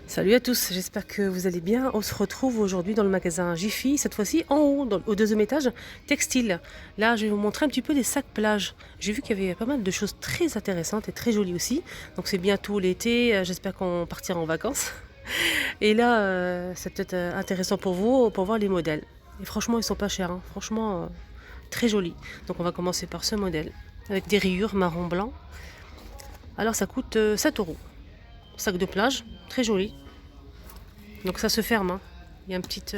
Salut à tous, j'espère que vous allez bien. On se retrouve aujourd'hui dans le magasin Jiffy, cette fois-ci en haut, au deuxième étage, textile. Là, je vais vous montrer un petit peu des sacs plage. J'ai vu qu'il y avait pas mal de choses très intéressantes et très jolies aussi. Donc c'est bientôt l'été, j'espère qu'on partira en vacances. Et là, c'est peut-être intéressant pour vous, pour voir les modèles. Et franchement, ils sont pas chers, hein. Franchement, très jolis. Donc on va commencer par ce modèle, avec des rayures marron blanc. Alors ça coûte 7 euros. Sac de plage, très joli. Donc ça se ferme, hein. Il y a une petite...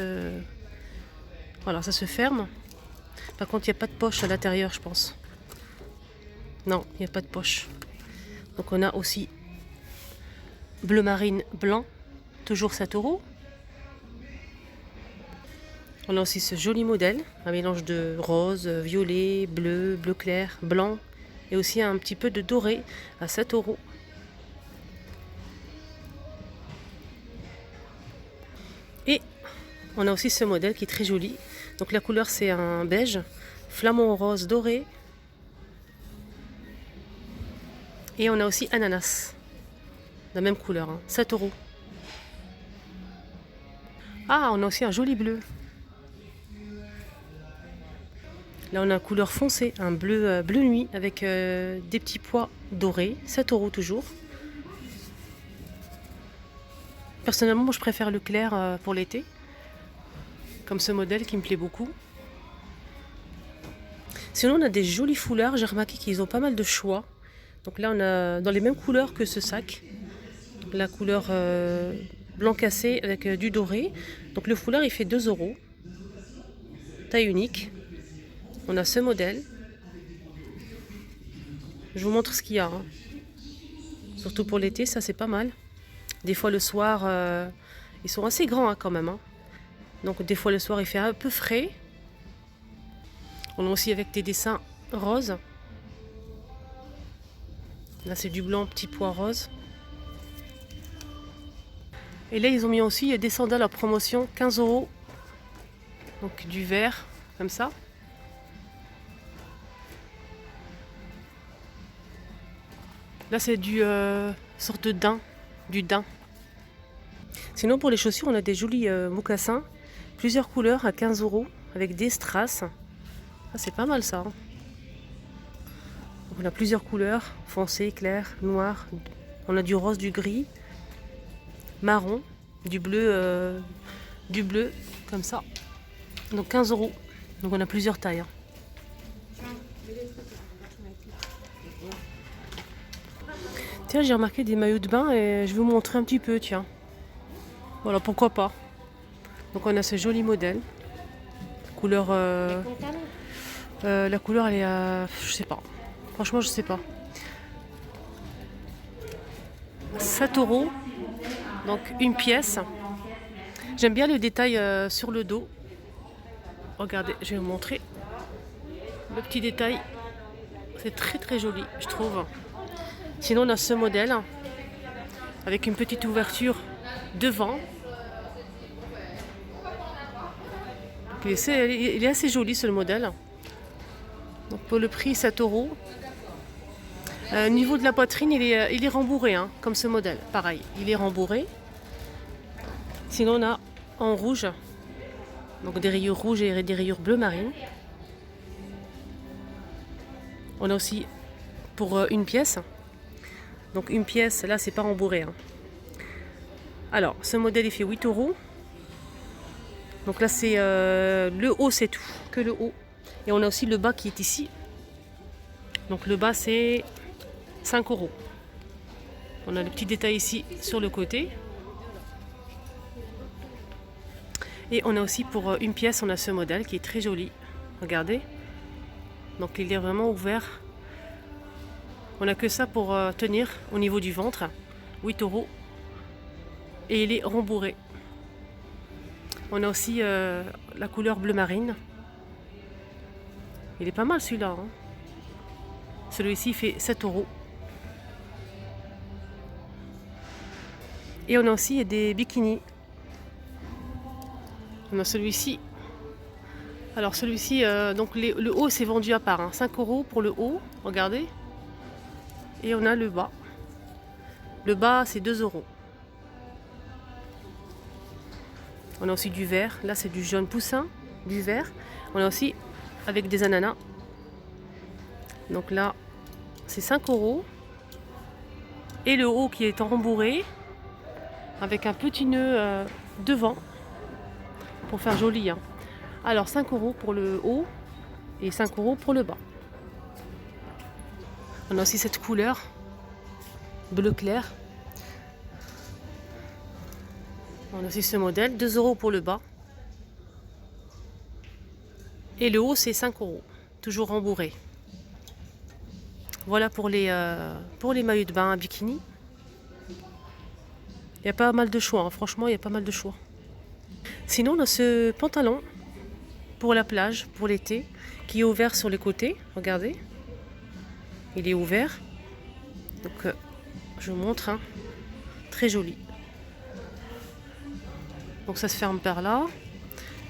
Voilà, ça se ferme. Par contre, il n'y a pas de poche à l'intérieur, je pense. Non, il n'y a pas de poche. Donc on a aussi bleu marine blanc, toujours 7 euros. On a aussi ce joli modèle, un mélange de rose, violet, bleu, bleu clair, blanc. Et aussi un petit peu de doré à 7 euros. Et on a aussi ce modèle qui est très joli. Donc la couleur c'est un beige, flamant rose doré. Et on a aussi ananas, la même couleur, hein, 7 euros. Ah, on a aussi un joli bleu. Là on a une couleur foncée, un bleu, bleu nuit avec des petits pois dorés, 7 euros toujours. Personnellement, moi je préfère le clair pour l'été, comme ce modèle qui me plaît beaucoup. Sinon on a des jolis foulards, j'ai remarqué qu'ils ont pas mal de choix. Donc là on a dans les mêmes couleurs que ce sac. La couleur blanc cassé avec du doré. Donc le foulard il fait 2 euros. Taille unique. On a ce modèle. Je vous montre ce qu'il y a, hein. Surtout pour l'été, ça c'est pas mal. Des fois le soir, ils sont assez grands, hein, quand même, hein. Donc des fois le soir il fait un peu frais. On a aussi avec des dessins roses. Là c'est du blanc petit pois rose. Et là ils ont mis aussi des sandales en promotion, 15 euros. Donc du vert, comme ça. Là c'est du sorte de daim, du daim. Sinon pour les chaussures on a des jolis mocassins, plusieurs couleurs à 15 euros avec des strass. Ah, c'est pas mal ça, hein. On a plusieurs couleurs, foncé, clair, noir. On a du rose, du gris, marron, du bleu, comme ça. Donc 15 euros. Donc on a plusieurs tailles, hein. Tiens, j'ai remarqué des maillots de bain et je vais vous montrer un petit peu, tiens. Voilà, pourquoi pas. Donc on a ce joli modèle. Couleur... la couleur elle est à... je sais pas. Franchement, je sais pas. 7 euros. Donc une pièce. J'aime bien le détail sur le dos. Regardez, je vais vous montrer. Le petit détail. C'est très très joli, je trouve. Sinon, on a ce modèle avec une petite ouverture devant. Il est assez joli ce modèle. Donc pour le prix 7 euros. Au niveau de la poitrine, il est rembourré, hein, comme ce modèle. Pareil, il est rembourré. Sinon, on a en rouge, donc des rayures rouges et des rayures bleu marine. On a aussi pour une pièce. Donc une pièce, là, c'est pas rembourré, hein. Alors, ce modèle, il fait 8 euros. Donc là, c'est le haut, c'est tout, que le haut. Et on a aussi le bas qui est ici. Donc le bas, c'est 5 euros. On a le petit détail ici sur le côté. Et on a aussi pour une pièce, on a ce modèle qui est très joli. Regardez. Donc il est vraiment ouvert. On n'a que ça pour tenir au niveau du ventre. 8 euros. Et il est rembourré. On a aussi la couleur bleu marine. Il est pas mal celui-là, hein. Celui-ci fait 7 euros. Et on a aussi des bikinis. On a celui-ci. Alors celui-ci, donc le haut c'est vendu à part, hein. 5 euros pour le haut, regardez. Et on a le bas. Le bas c'est 2 euros. On a aussi du vert. Là, c'est du jaune poussin, du vert. On a aussi avec des ananas. Donc là, c'est 5 €. Et le haut qui est en rembourré avec un petit nœud devant pour faire joli. Hein. Alors 5 € pour le haut et 5 € pour le bas. On a aussi cette couleur bleu clair. On a aussi ce modèle, 2 € pour le bas. Et le haut c'est 5 €, toujours rembourré. Voilà pour les maillots de bain à bikini. Il y a pas mal de choix, hein. Franchement il y a pas mal de choix. Sinon on a ce pantalon pour la plage, pour l'été, qui est ouvert sur les côtés, regardez. Il est ouvert. Donc je vous montre, hein. Très joli. Donc ça se ferme par là.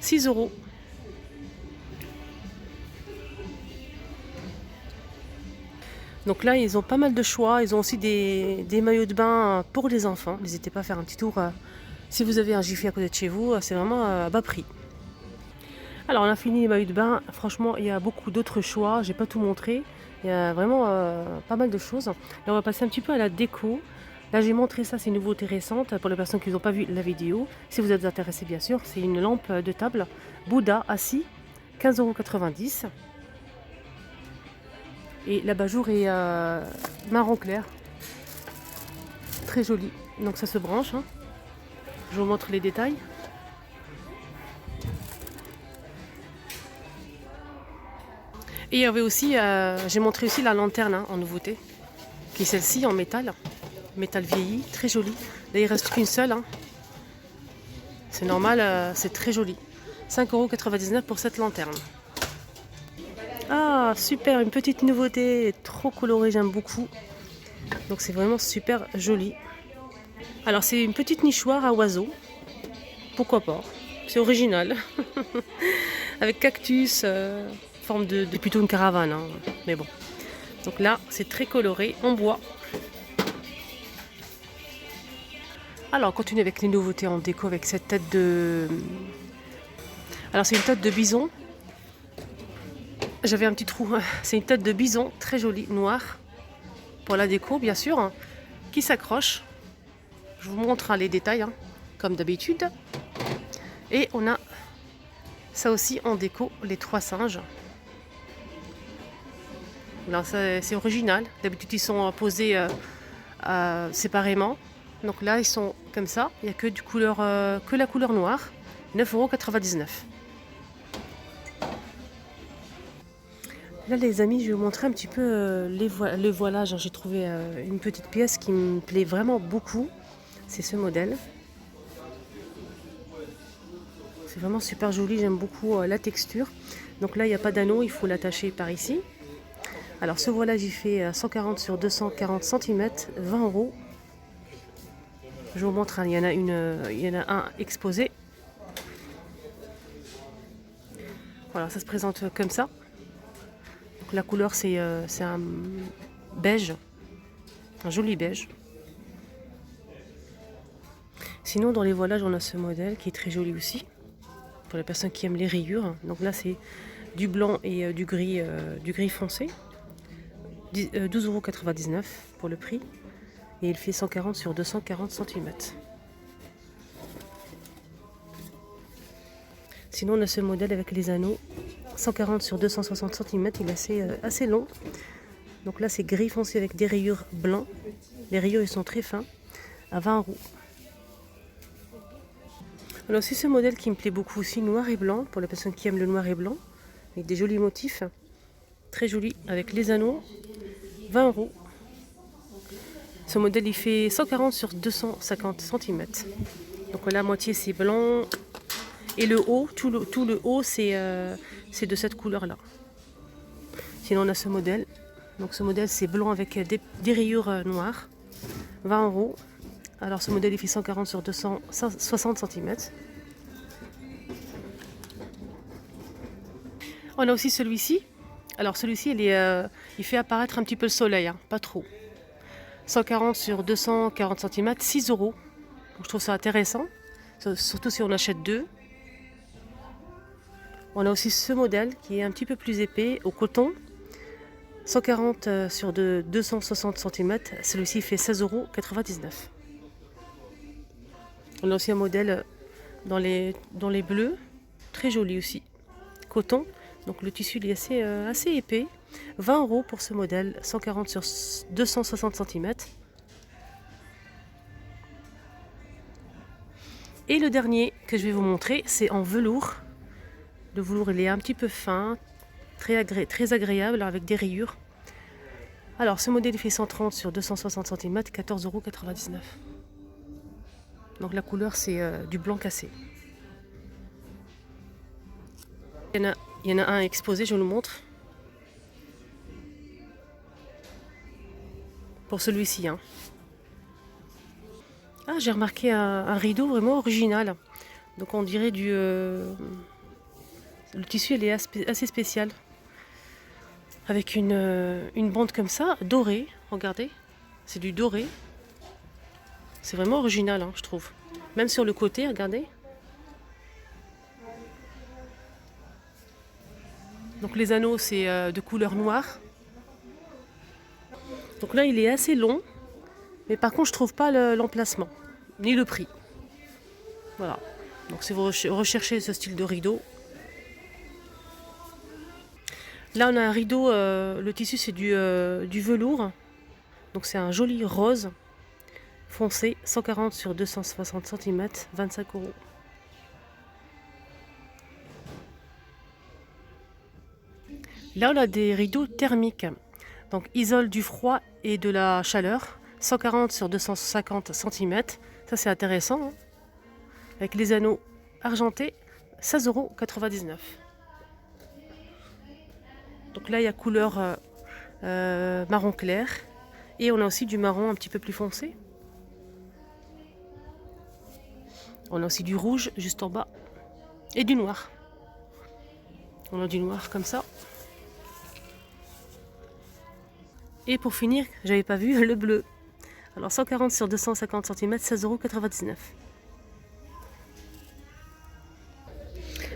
6 €. Donc là, ils ont pas mal de choix. Ils ont aussi des maillots de bain pour les enfants. N'hésitez pas à faire un petit tour. Si vous avez un Jiffy à côté de chez vous, c'est vraiment à bas prix. Alors, on a fini les maillots de bain. Franchement, il y a beaucoup d'autres choix. J'ai pas tout montré. Il y a vraiment pas mal de choses. Là, on va passer un petit peu à la déco. Là, j'ai montré ça, c'est une nouveauté récente pour les personnes qui n'ont pas vu la vidéo. Si vous êtes intéressés, bien sûr, c'est une lampe de table Bouddha assis, 15,90 €. Et l'abat-jour est marron clair. Très joli. Donc ça se branche. Hein. Je vous montre les détails. Et il y avait aussi, j'ai montré aussi la lanterne en nouveauté. Qui est celle-ci en métal. Métal vieilli, très joli. Là il reste qu'une seule. Hein. C'est normal, c'est très joli. 5,99 € pour cette lanterne. Ah, super, une petite nouveauté, trop colorée, j'aime beaucoup. Donc c'est vraiment super joli. Alors c'est une petite nichoire à oiseaux. Pourquoi pas? C'est original. Avec cactus, forme de plutôt une caravane. Hein. Mais bon. Donc là, c'est très coloré, en bois. Alors on continue avec les nouveautés en déco avec cette tête de... Alors c'est une tête de bison. J'avais un petit trou. C'est une tête de bison très jolie, noire. Pour la déco, bien sûr. Hein, qui s'accroche. Je vous montre les détails, hein, comme d'habitude. Et on a ça aussi en déco, les 3 singes. Là, c'est original. D'habitude, ils sont posés séparément. Donc là, ils sont comme ça. Il n'y a que, que la couleur noire. 9,99 €. Là les amis, je vais vous montrer un petit peu le voilage. J'ai trouvé une petite pièce qui me plaît vraiment beaucoup. C'est ce modèle. C'est vraiment super joli, j'aime beaucoup la texture. Donc là il n'y a pas d'anneau, il faut l'attacher par ici. Alors ce voilage il fait 140 sur 240 cm, 20 €. Je vous montre, hein, il y en a un exposé. Voilà, ça se présente comme ça. La couleur c'est un beige, un joli beige. Sinon dans les voilages on a ce modèle qui est très joli aussi, pour les personnes qui aiment les rayures. Donc là c'est du blanc et du gris foncé, 12,99 € pour le prix, et il fait 140 sur 240 cm. Sinon on a ce modèle avec les anneaux, 140 sur 260 cm, il est assez long. Donc là c'est gris foncé avec des rayures blancs. Les rayures ils sont très fins, à 20 €. On a aussi ce modèle qui me plaît beaucoup aussi, noir et blanc, pour les personnes qui aiment le noir et blanc, avec des jolis motifs, très joli, avec les anneaux, 20 €. Ce modèle il fait 140 sur 250 cm. Donc la moitié c'est blanc. Et le haut, tout le haut, c'est de cette couleur-là. Sinon, on a ce modèle. Donc ce modèle, c'est blanc avec des rayures noires. 20 €. Alors ce modèle, il fait 140 sur 260 cm. On a aussi celui-ci. Alors celui-ci, il fait apparaître un petit peu le soleil, hein, pas trop. 140 sur 240 cm, 6 €. Donc, je trouve ça intéressant. surtout si on achète deux. On a aussi ce modèle qui est un petit peu plus épais au coton, 140 sur 260 cm. Celui-ci fait 16,99 €. On a aussi un modèle dans les bleus, très joli aussi, coton. Donc le tissu il est assez épais. 20 € pour ce modèle, 140 sur 260 cm. Et le dernier que je vais vous montrer, c'est en velours. Le velours il est un petit peu fin, très agréable avec des rayures. Alors ce modèle il fait 130 sur 260 cm, 14,99 €. Donc la couleur c'est du blanc cassé. Il y en a un exposé, je vous le montre. Pour celui-ci. Hein. Ah, j'ai remarqué un rideau vraiment original. Donc on dirait du... Le tissu il est assez spécial. Avec une bande comme ça, dorée. Regardez, c'est du doré. C'est vraiment original, hein, je trouve. Même sur le côté, regardez. Donc les anneaux, c'est de couleur noire. Donc là, il est assez long. Mais par contre, je trouve pas l'emplacement, ni le prix. Voilà. Donc si vous recherchez ce style de rideau. Là, on a un rideau, le tissu, c'est du velours. Donc c'est un joli rose foncé, 140 sur 260 cm, 25 €. Là, on a des rideaux thermiques. Donc, isole du froid et de la chaleur. 140 sur 250 cm. Ça, c'est intéressant. Hein. Avec les anneaux argentés, 16,99 €. Donc là, il y a couleur marron clair. Et on a aussi du marron un petit peu plus foncé. On a aussi du rouge juste en bas. Et du noir. On a du noir comme ça. Et pour finir, j'avais pas vu le bleu. Alors 140 sur 250 cm, 16,99 €.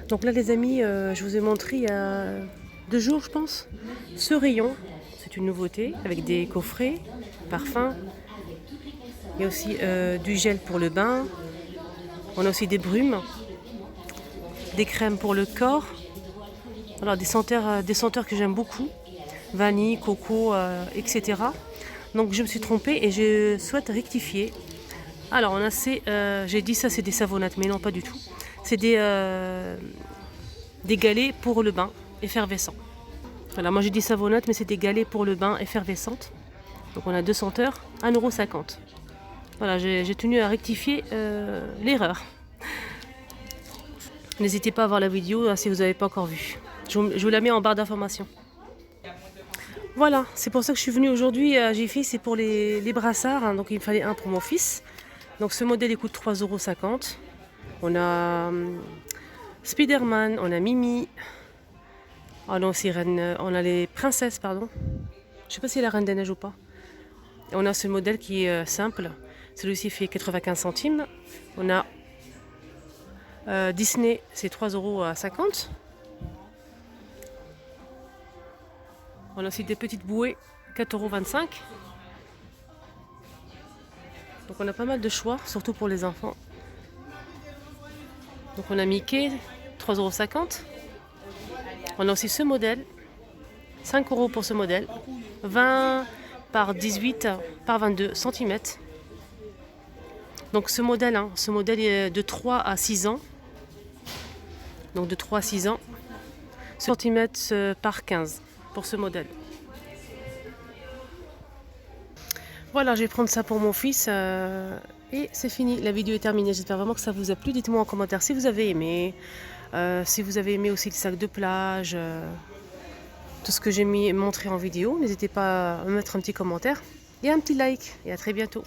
Donc là les amis, je vous ai montré il y a 2 jours je pense, ce rayon. C'est une nouveauté avec des coffrets, parfums. Il y a aussi du gel pour le bain. On a aussi des brumes, des crèmes pour le corps. Alors des senteurs que j'aime beaucoup. Vanille, coco, etc. Donc je me suis trompée et je souhaite rectifier. Alors on a j'ai dit ça c'est des savonnettes, mais non pas du tout. C'est des galets pour le bain effervescent. Voilà, moi j'ai dit savonnettes, mais c'est des galets pour le bain effervescentes. Donc on a 2 senteurs, 1,50 €. Voilà, j'ai tenu à rectifier l'erreur. N'hésitez pas à voir la vidéo si vous n'avez pas encore vu. Je vous la mets en barre d'information. Voilà, c'est pour ça que je suis venue aujourd'hui à Jiffy, c'est pour les brassards. Hein, donc il me fallait un pour mon fils. Donc ce modèle il coûte 3,50 €. On a Spider-Man, on a Mimi. On a aussi on a les princesses, pardon. Je sais pas si c'est la Reine des Neiges ou pas. Et on a ce modèle qui est simple. Celui-ci fait 95 centimes. On a Disney, c'est 3,50 €. On a aussi des petites bouées, 4,25 €. Donc on a pas mal de choix, surtout pour les enfants. Donc on a Mickey, 3,50 €. On a aussi ce modèle, 5 € pour ce modèle. 20 par 18 par 22 cm. Donc ce modèle est de 3 à 6 ans. Donc de 3 à 6 ans. Centimètres par 15 pour ce modèle. Voilà, je vais prendre ça pour mon fils et c'est fini. La vidéo est terminée. J'espère vraiment que ça vous a plu. Dites-moi en commentaire si vous avez aimé. Si vous avez aimé aussi le sac de plage. Tout ce que j'ai montré en vidéo. N'hésitez pas à me mettre un petit commentaire et un petit like. Et à très bientôt.